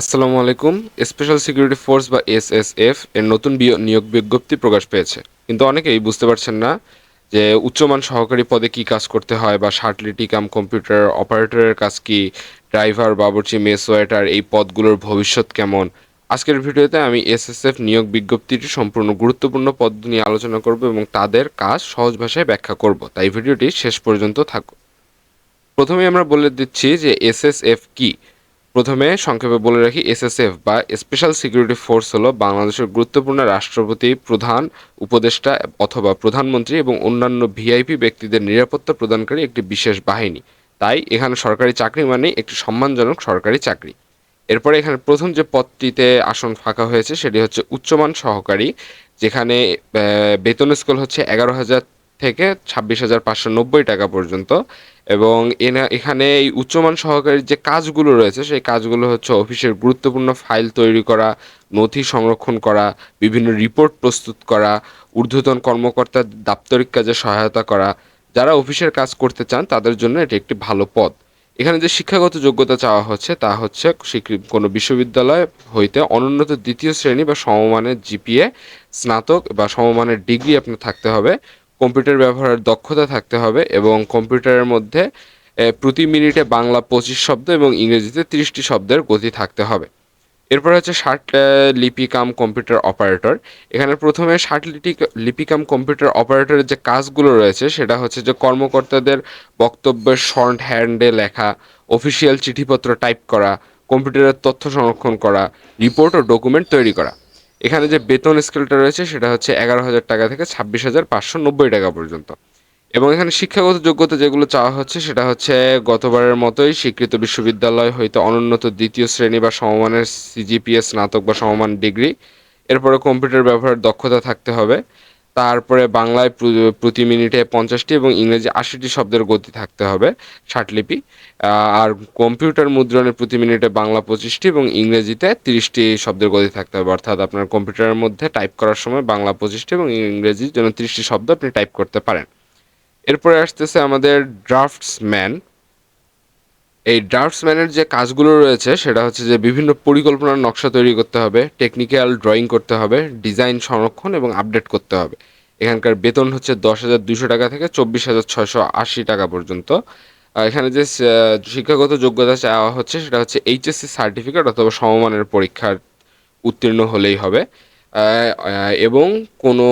আসসালামু আলাইকুম। Special security force বা এসএসএফ এর নতুন নিয়োগ বিজ্ঞপ্তি প্রকাশ পেয়েছে, কিন্তু অনেকেই বুঝতে পারছেন না যে উচ্চমান সহকারী পদে কি কাজ করতে হয় বা শার্টলিটি কাম কম্পিউটার অপারেটরের কাজ কি, ড্রাইভার, বাবুর্চি, মেস ওয়েটার এই পদগুলোর ভবিষ্যৎ কেমন। আজকের ভিডিওতে আমি এসএসএফ নিয়োগ বিজ্ঞপ্তিটি সম্পূর্ণ গুরুত্বপূর্ণ পদ নিয়ে আলোচনা করব এবং তাদের কাজ সহজ ভাষায় ব্যাখ্যা করব, তাই ভিডিওটি শেষ পর্যন্ত থাকুন। প্রথমেই আমরা বলে দিচ্ছি যে এসএসএফ কি। প্রথমে সংক্ষেপে বলে রাখি, এসএসএফ বা স্পেশাল সিকিউরিটি ফোর্স হলো বাংলাদেশের গুরুত্বপূর্ণ রাষ্ট্রপতি, প্রধান উপদেষ্টা অথবা প্রধানমন্ত্রী এবং অন্যান্য ভিআইপি ব্যক্তিদের নিরাপত্তা প্রদানকারী একটি বিশেষ বাহিনী। তাই এখানে সরকারি চাকরি মানে একটি সম্মানজনক সরকারি চাকরি। এরপরে এখানে প্রথম যে পদটিতে আসন ফাঁকা হয়েছে সেটি হচ্ছে উচ্চমান সহকারী, যেখানে বেতন স্কেল হচ্ছে 11,000 থেকে 26,590 টাকা পর্যন্ত। এবং এখানে এই উচ্চমান সহকারীর যে কাজগুলো রয়েছে সেই কাজগুলো হচ্ছে অফিসের গুরুত্বপূর্ণ ফাইল তৈরি করা, নথি সংরক্ষণ করা, বিভিন্ন রিপোর্ট প্রস্তুত করা, ঊর্ধ্বতন কর্মকর্তার দাপ্তরিক কাজে সহায়তা করা। যারা অফিসের কাজ করতে চান তাদের জন্য এটি একটি ভালো পদ। এখানে যে শিক্ষাগত যোগ্যতা চাওয়া হচ্ছে তা হচ্ছে কোনো বিশ্ববিদ্যালয় হইতে অনুন্নত দ্বিতীয় শ্রেণী বা সমমানের জিপিএ, স্নাতক বা সমমানের ডিগ্রি আপনার থাকতে হবে। কম্পিউটার ব্যবহারের দক্ষতা থাকতে হবে এবং কম্পিউটারের মধ্যে প্রতি মিনিটে বাংলা 25 শব্দ এবং ইংরেজিতে 30টি শব্দের গতি থাকতে হবে। এরপর হচ্ছে লিপি কাম কম্পিউটার অপারেটর। এখানে প্রথমে লিপি কাম কম্পিউটার অপারেটরের যে কাজগুলো রয়েছে সেটা হচ্ছে যে কর্মকর্তাদের বক্তব্যের শর্ট হ্যান্ডে লেখা, অফিসিয়াল চিঠিপত্র টাইপ করা, কম্পিউটারের তথ্য সংরক্ষণ করা, রিপোর্ট ও ডকুমেন্ট তৈরি করা। এখানে যে বেতন স্কেলটা রয়েছে সেটা হচ্ছে 11,000 টাকা থেকে 26,590 টাকা পর্যন্ত। এবং এখানে শিক্ষাগত যোগ্যতা যেগুলো চাওয়া হচ্ছে সেটা হচ্ছে গতবারের মতোই স্বীকৃত বিশ্ববিদ্যালয় হইতে অনুন্নত দ্বিতীয় শ্রেণী বা সমমানের সিজিপিএ, স্নাতক বা সমমান ডিগ্রি। এরপরে কম্পিউটার ব্যবহারের দক্ষতা থাকতে হবে। তারপরে বাংলায় প্রতি মিনিটে 50টি এবং ইংরেজি 80টি শব্দের গতি থাকতে হবে, ষাটলিপি। আর কম্পিউটার মুদ্রণে প্রতি মিনিটে বাংলা 25টি এবং ইংরেজিতে 30টি শব্দের গতি থাকতে হবে, অর্থাৎ আপনার কম্পিউটারের মধ্যে টাইপ করার সময় বাংলা 25টি এবং ইংরেজির জন্য 30টি শব্দ আপনি টাইপ করতে পারেন। এরপরে আসতেছে আমাদের ড্রাফটসম্যান। এই ড্রাফটসম্যানের যে কাজগুলো রয়েছে সেটা হচ্ছে যে বিভিন্ন পরিকল্পনার নকশা তৈরি করতে হবে, টেকনিক্যাল ড্রয়িং করতে হবে, ডিজাইন সংরক্ষণ এবং আপডেট করতে হবে। এখানকার বেতন হচ্ছে 10,200 টাকা থেকে 24,680 টাকা পর্যন্ত। এখানে যে শিক্ষাগত যোগ্যতা চাওয়া হচ্ছে সেটা হচ্ছে এইচএসসি সার্টিফিকেট অথবা সমমানের পরীক্ষার উত্তীর্ণ হলেই হবে। এবং কোনো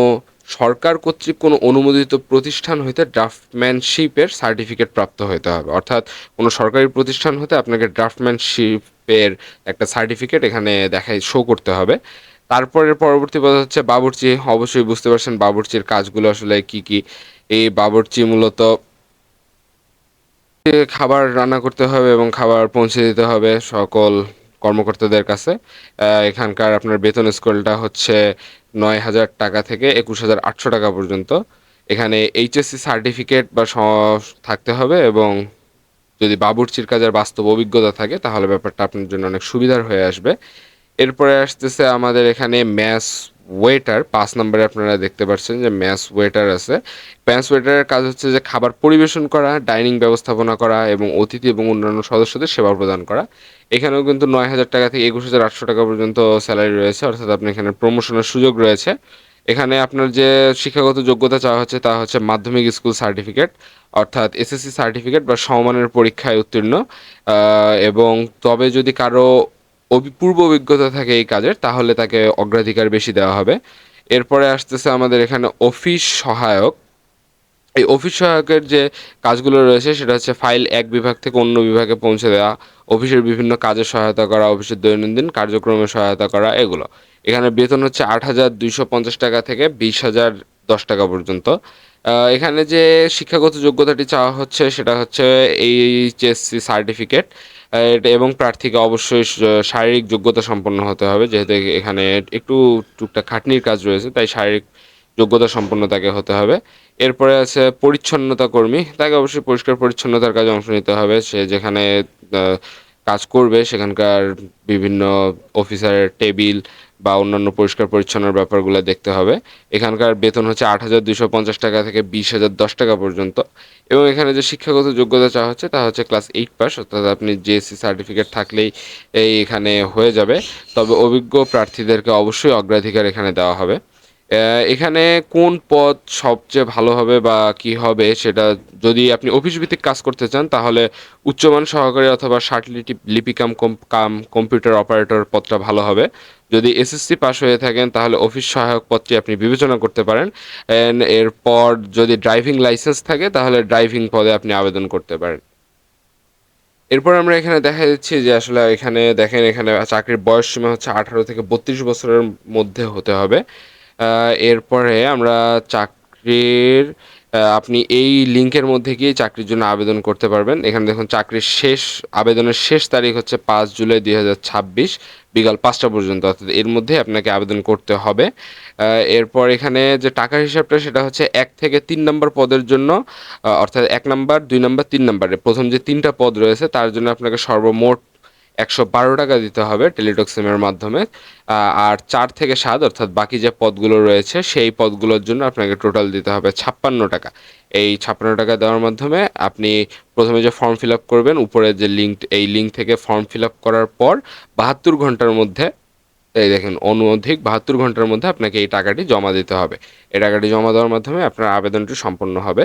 সরকার কর্তৃক কোনো অনুমোদিত প্রতিষ্ঠান হইতে ড্রাফটম্যানশিপের সার্টিফিকেট প্রাপ্ত হতে হবে, অর্থাৎ কোনো সরকারি প্রতিষ্ঠান হতে আপনাকে ড্রাফটম্যানশিপের একটা সার্টিফিকেট এখানে দেখাই শো করতে হবে। তারপরে পরবর্তী পদ হচ্ছে বাবুর্চি। অবশ্যই বুঝতে পারছেন বাবুর্চির কাজগুলো আসলে কি কি। এই বাবুর্চি মূলত খাবার রান্না করতে হবে এবং খাবার পৌঁছে দিতে হবে সকল কর্মকর্তাদের কাছে। এখানকার আপনার বেতন স্কেলটা হচ্ছে 9,000 টাকা থেকে 21,800 টাকা পর্যন্ত। এখানে এইচএসসি সার্টিফিকেট বা থাকতে হবে এবং যদি বাবুর্চির কাজের বাস্তব অভিজ্ঞতা থাকে তাহলে ব্যাপারটা আপনার জন্য অনেক সুবিধার হয়ে আসবে। এরপরে আসতেছে আমাদের এখানে ম্যাস ওয়েটার। 5 নম্বরে আপনারা দেখতে পাচ্ছেন যে ম্যাস ওয়েটার আছে। ম্যাস ওয়েটারের কাজ হচ্ছে যে খাবার পরিবেশন করা, ডাইনিং ব্যবস্থাপনা করা এবং অতিথি এবং অন্যান্য সদস্যদের সেবা প্রদান করা। এখানেও কিন্তু 9,000 টাকা থেকে 21,800 টাকা পর্যন্ত স্যালারি রয়েছে, অর্থাৎ আপনি এখানে প্রমোশনের সুযোগ রয়েছে। এখানে আপনার যে শিক্ষাগত যোগ্যতা চাওয়া হচ্ছে তা হচ্ছে মাধ্যমিক স্কুল সার্টিফিকেট, অর্থাৎ এসএসসি সার্টিফিকেট বা সমমানের পরীক্ষায় উত্তীর্ণ। এবং তবে যদি কারো পূর্ব অভিজ্ঞতা থাকে এই কাজের তাহলে তাকে অগ্রাধিকার বেশি দেওয়া হবে। এরপরে আসতেছে আমাদের এখানে অফিস সহায়ক। এই অফিস সহায়কের যে কাজগুলো রয়েছে সেটা হচ্ছে ফাইল এক বিভাগ থেকে অন্য বিভাগে পৌঁছে দেওয়া, অফিসের বিভিন্ন কাজে সহায়তা করা, অফিসের দৈনন্দিন কার্যক্রমে সহায়তা করা, এগুলো। এখানে বেতন হচ্ছে 8,250 টাকা থেকে 20,010 টাকা পর্যন্ত। এখানে যে শিক্ষাগত যোগ্যতাটি চাওয়া হচ্ছে সেটা হচ্ছে এইচএসসি সার্টিফিকেট। এবং প্রার্থীকে অবশ্যই শারীরিক যোগ্যতা সম্পন্ন হতে হবে, যেহেতু এখানে একটু টুকটাক খাটনির কাজ রয়েছে, তাই শারীরিক যোগ্যতা সম্পন্ন তাকে হতে হবে। এরপরে আছে পরিচ্ছন্নতা কর্মী। তাকে অবশ্যই পরিষ্কার পরিচ্ছন্নতার কাজে অংশ নিতে হবে। সে যেখানে আহ, কাজ করবে সেখানকার বিভিন্ন অফিসারের টেবিল বা অন্যান্য পরিষ্কার পরিচ্ছন্নর ব্যাপারগুলো দেখতে হবে। এখানকার বেতন হচ্ছে 8,250 টাকা থেকে 20,010 টাকা পর্যন্ত। এবং এখানে যে শিক্ষাগত যোগ্যতা চাওয়া হচ্ছে তা হচ্ছে ক্লাস 8 পাস, অর্থাৎ আপনি জিএসসি সার্টিফিকেট থাকলেই এখানে হয়ে যাবে। তবে অভিজ্ঞ প্রার্থীদেরকে অবশ্যই অগ্রাধিকার এখানে দেওয়া হবে। এখানে কোন পদ সবচেয়ে ভালো হবে বা কি হবে সেটা, যদি আপনি অফিস ভিত্তিক কাজ করতে চান তাহলে উচ্চমান সহকারী অথবা লিপি কাম কম্পিউটার অপারেটর পদটা ভালো হবে। যদি এসএসসি পাস হয়ে থাকেন তাহলে অফিস সহায়ক পদটি আপনি বিবেচনা করতে পারেন। এরপর যদি ড্রাইভিং লাইসেন্স থাকে তাহলে ড্রাইভিং পদে আপনি আবেদন করতে পারেন। এরপর আমরা এখানে দেখা যাচ্ছে যে আসলে এখানে দেখেন, এখানে চাকরির বয়স সীমা হচ্ছে 18 থেকে 32 বছরের মধ্যে হতে হবে। এরপরে আমরা চাকরির আপনি এই লিঙ্কের মধ্যে গিয়ে চাকরির জন্য আবেদন করতে পারবেন। এখানে দেখুন চাকরির আবেদনের শেষ তারিখ হচ্ছে 5 জুলাই 2026 বিকাল 5টা পর্যন্ত, অর্থাৎ এর মধ্যে আপনাকে আবেদন করতে হবে। এরপর এখানে যে টাকার হিসাবটা সেটা হচ্ছে 1 থেকে 3 নম্বর পদের জন্য, অর্থাৎ 1 নম্বর 2 নম্বর 3 নম্বরে প্রথম যে 3টা পদ রয়েছে তার জন্য আপনাকে সর্বমোট 112 টাকা দিতে হবে টেলিটক সিমের মাধ্যমে। আর 4 থেকে 7 অর্থাৎ বাকি যে পদগুলো রয়েছে সেই পদগুলোর জন্য আপনাকে টোটাল দিতে হবে 56 টাকা। এই 56 টাকা দেওয়ার মাধ্যমে আপনি প্রথমে যে ফর্ম ফিল আপ করবেন, উপরে যে এই লিঙ্ক থেকে ফর্ম ফিল আপ করার পর 72 ঘন্টার মধ্যে, এই দেখেন অনধিক 72 ঘন্টার মধ্যে আপনাকে এই টাকাটি জমা দিতে হবে। এই টাকাটি জমা দেওয়ার মাধ্যমে আপনার আবেদনটি সম্পন্ন হবে।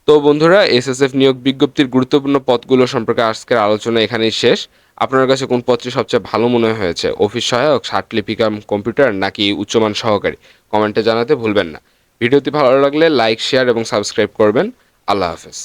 তো বন্ধুরা, এসএসএফ নিয়োগ বিজ্ঞপ্তির গুরুত্বপূর্ণ পদগুলো সম্পর্কে আজকের আলোচনা এখানেই শেষ। আপনার কাছে কোন পদটি সবচেয়ে ভালো মনে হয়েছে, অফিস সহায়ক, ষাটলিপি কাম কম্পিউটার নাকি উচ্চমান সহকারী, কমেন্টে জানাতে ভুলবেন না। ভিডিওটি ভালো লাগলে লাইক, শেয়ার এবং সাবস্ক্রাইব করবেন। আল্লাহ হাফেজ।